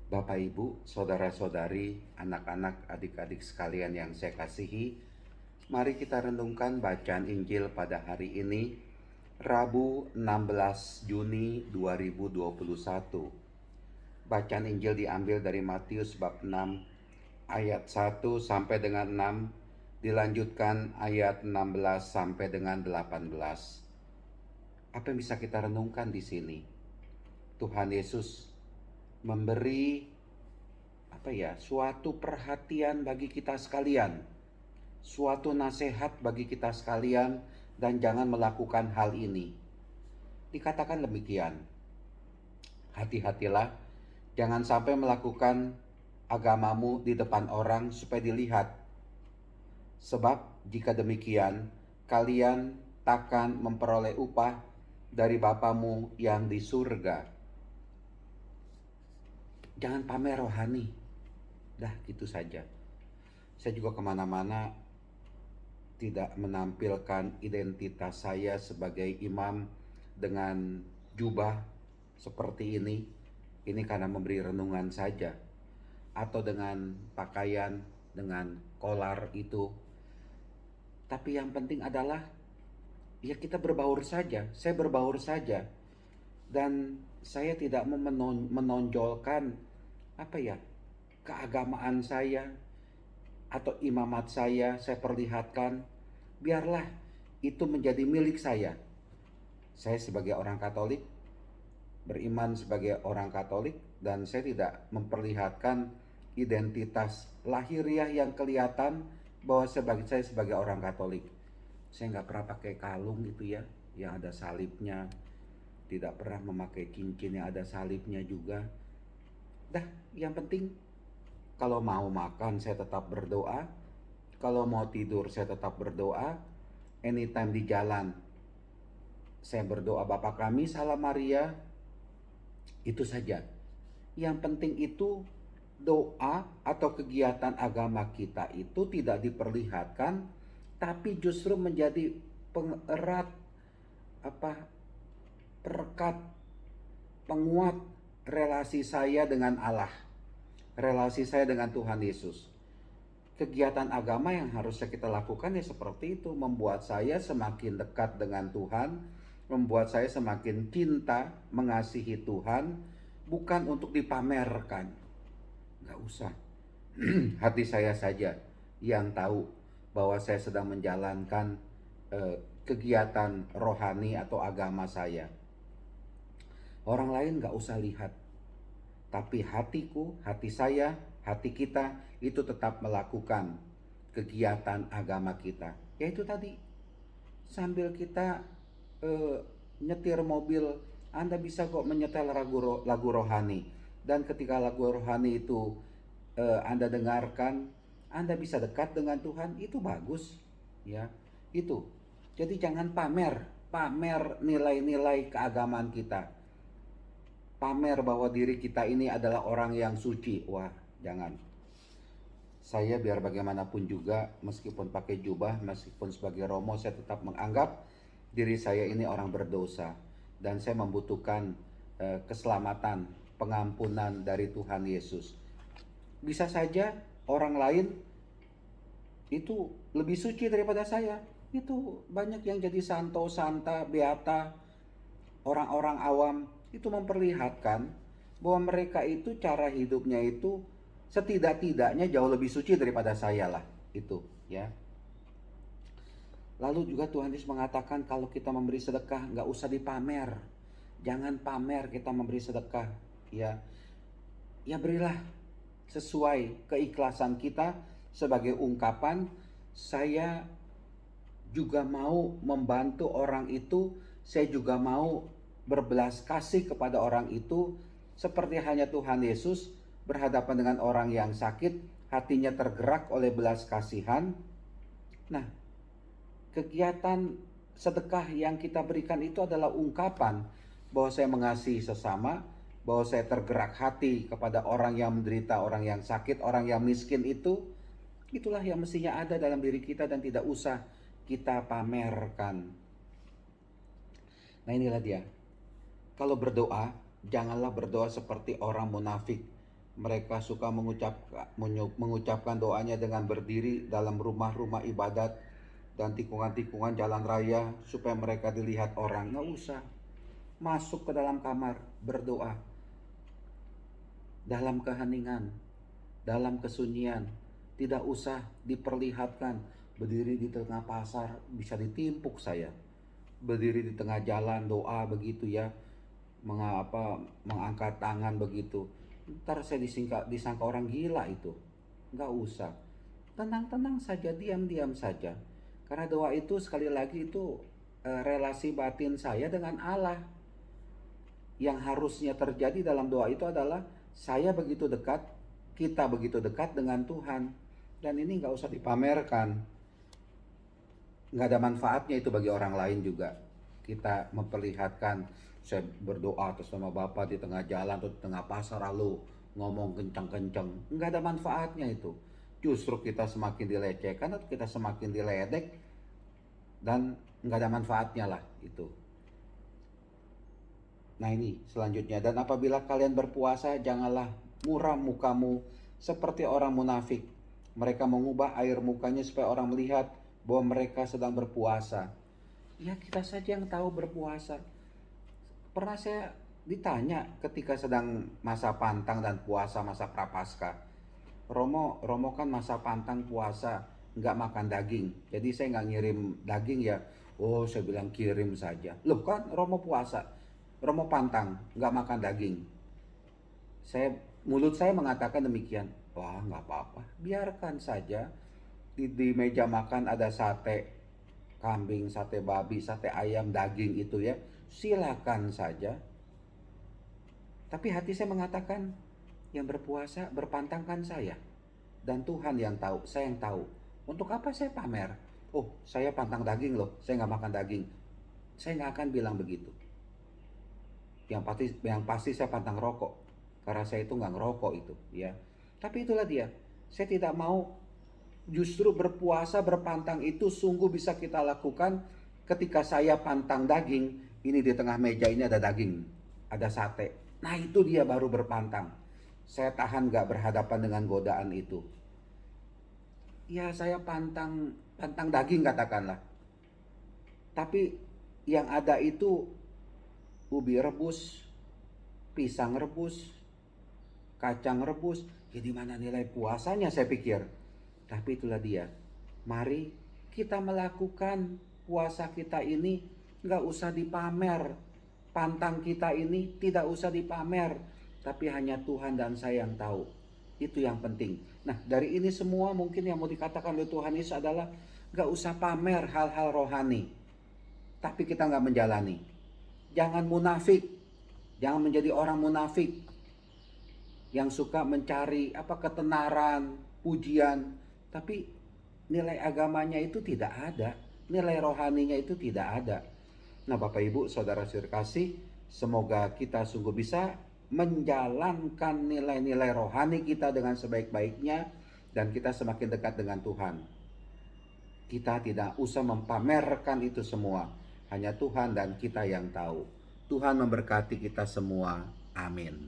Bapak, Ibu, saudara-saudari, anak-anak, adik-adik sekalian yang saya kasihi, mari kita renungkan bacaan Injil pada hari ini, Rabu 16 Juni 2021. Bacaan Injil diambil dari Matius bab 6 ayat 1 sampai dengan 6, dilanjutkan ayat 16 sampai dengan 18. Apa yang bisa kita renungkan di sini? Tuhan Yesus memberi suatu perhatian bagi kita sekalian, suatu nasihat bagi kita sekalian, dan jangan melakukan hal ini. Dikatakan demikian, hati-hatilah, jangan sampai melakukan agamamu di depan orang supaya dilihat. Sebab jika demikian, kalian takkan memperoleh upah dari Bapamu yang di surga. Jangan pamer rohani. Dah gitu saja. Saya juga kemana-mana tidak menampilkan identitas saya sebagai imam dengan jubah seperti ini. Ini karena memberi renungan saja. Atau dengan pakaian, dengan kolar itu. Tapi yang penting adalah ya kita berbaur saja. Saya berbaur saja. Dan saya tidak menonjolkan keagamaan saya atau imamat saya perlihatkan. Biarlah itu menjadi milik saya. Saya sebagai orang Katolik, beriman sebagai orang Katolik, dan saya tidak memperlihatkan identitas lahiriah yang kelihatan bahwa saya sebagai orang Katolik. Saya nggak pernah pakai kalung gitu ya, yang ada salibnya. Tidak pernah memakai cincin yang ada salibnya juga. Dah, yang penting kalau mau makan saya tetap berdoa, kalau mau tidur saya tetap berdoa, anytime di jalan saya berdoa Bapa Kami, Salam Maria, itu saja. Yang penting itu doa atau kegiatan agama kita itu tidak diperlihatkan, tapi justru menjadi pengerat, perekat, penguat relasi saya dengan Allah, relasi saya dengan Tuhan Yesus. Kegiatan agama yang harusnya kita lakukan ya seperti itu, membuat saya semakin dekat dengan Tuhan, membuat saya semakin cinta, mengasihi Tuhan, bukan untuk dipamerkan. Gak usah. Hati saya saja yang tahu bahwa saya sedang menjalankan kegiatan rohani atau agama saya. Orang lain gak usah lihat. Tapi hatiku, hati saya, hati kita itu tetap melakukan kegiatan agama kita. Yaitu tadi, sambil kita nyetir mobil, Anda bisa kok menyetel lagu rohani. Dan ketika lagu rohani itu Anda dengarkan, Anda bisa dekat dengan Tuhan, itu bagus. Ya, itu. Jadi jangan pamer nilai-nilai keagamaan kita. Pamer bahwa diri kita ini adalah orang yang suci. Wah, jangan. Saya biar bagaimanapun juga, meskipun pakai jubah, meskipun sebagai romo, saya tetap menganggap diri saya ini orang berdosa. Dan saya membutuhkan keselamatan, pengampunan dari Tuhan Yesus. Bisa saja orang lain itu lebih suci daripada saya. Itu banyak yang jadi santo, santa, beata, orang-orang awam. Itu memperlihatkan bahwa mereka itu cara hidupnya itu setidak-tidaknya jauh lebih suci daripada saya lah, itu ya. Lalu juga Tuhan Yesus mengatakan kalau kita memberi sedekah nggak usah dipamer, jangan pamer kita memberi sedekah, ya. Ya berilah sesuai keikhlasan kita sebagai ungkapan saya juga mau membantu orang itu, saya juga mau berbelas kasih kepada orang itu, seperti hanya Tuhan Yesus berhadapan dengan orang yang sakit, hatinya tergerak oleh belas kasihan. Nah, kegiatan sedekah yang kita berikan itu adalah ungkapan bahwa saya mengasihi sesama, bahwa saya tergerak hati kepada orang yang menderita, orang yang sakit, orang yang miskin itu. Itulah yang mestinya ada dalam diri kita dan tidak usah kita pamerkan. Nah, inilah dia. Kalau berdoa, janganlah berdoa seperti orang munafik. Mereka suka mengucapkan doanya dengan berdiri dalam rumah-rumah ibadat dan tikungan-tikungan jalan raya supaya mereka dilihat orang. Nggak usah. Masuk ke dalam kamar, berdoa. Dalam keheningan, dalam kesunyian. Tidak usah diperlihatkan. Berdiri di tengah pasar, bisa ditimpuk saya. Berdiri di tengah jalan, doa begitu ya. Mengangkat tangan begitu. Ntar saya disangka orang gila itu. Nggak usah. Tenang-tenang saja, diam-diam saja. Karena doa itu sekali lagi itu relasi batin saya dengan Allah. Yang harusnya terjadi dalam doa itu adalah saya begitu dekat, kita begitu dekat dengan Tuhan. Dan ini nggak usah dipamerkan. Nggak ada manfaatnya itu bagi orang lain juga. Kita memperlihatkan saya berdoa atas nama Bapa di tengah jalan atau di tengah pasar lalu ngomong kencang-kencang. Nggak ada manfaatnya itu. Justru kita semakin dilecehkan atau kita semakin diledek dan nggak ada manfaatnya lah itu. Nah ini selanjutnya, dan apabila kalian berpuasa janganlah muram mukamu seperti orang munafik. Mereka mengubah air mukanya supaya orang melihat bahwa mereka sedang berpuasa. Ya kita saja yang tahu berpuasa. Pernah saya ditanya ketika sedang masa pantang dan puasa masa prapaskah. Romo kan masa pantang puasa nggak makan daging. Jadi saya nggak ngirim daging ya. Oh saya bilang kirim saja. Loh kan Romo puasa. Romo pantang nggak makan daging. Mulut saya mengatakan demikian. Wah nggak apa-apa. Biarkan saja. Di meja makan ada sate kambing, sate babi, sate ayam, daging itu ya. Silakan saja. Tapi hati saya mengatakan yang berpuasa berpantangkan saya. Dan Tuhan yang tahu, saya yang tahu. Untuk apa saya pamer? Oh saya pantang daging loh, saya nggak makan daging. Saya nggak akan bilang begitu. Yang pasti saya pantang rokok. Karena saya itu nggak ngerokok itu ya. Tapi itulah dia. Saya tidak mau. Justru berpuasa berpantang itu sungguh bisa kita lakukan ketika saya pantang daging. Ini di tengah meja ini ada daging, ada sate. Nah itu dia baru berpantang. Saya tahan gak berhadapan dengan godaan itu. Ya saya pantang daging katakanlah. Tapi yang ada itu ubi rebus, pisang rebus, kacang rebus. Ya di mana nilai puasanya saya pikir. Tapi itulah dia. Mari kita melakukan puasa kita ini nggak usah dipamer. Pantang kita ini tidak usah dipamer. Tapi hanya Tuhan dan saya yang tahu. Itu yang penting. Nah dari ini semua mungkin yang mau dikatakan oleh Tuhan Yesus adalah nggak usah pamer hal-hal rohani. Tapi kita nggak menjalani. Jangan munafik. Jangan menjadi orang munafik. Yang suka mencari ketenaran, pujian. Tapi nilai agamanya itu tidak ada. Nilai rohaninya itu tidak ada. Nah Bapak Ibu Saudara terkasih, semoga kita sungguh bisa menjalankan nilai-nilai rohani kita dengan sebaik-baiknya. Dan kita semakin dekat dengan Tuhan. Kita tidak usah mempamerkan itu semua. Hanya Tuhan dan kita yang tahu. Tuhan memberkati kita semua. Amin.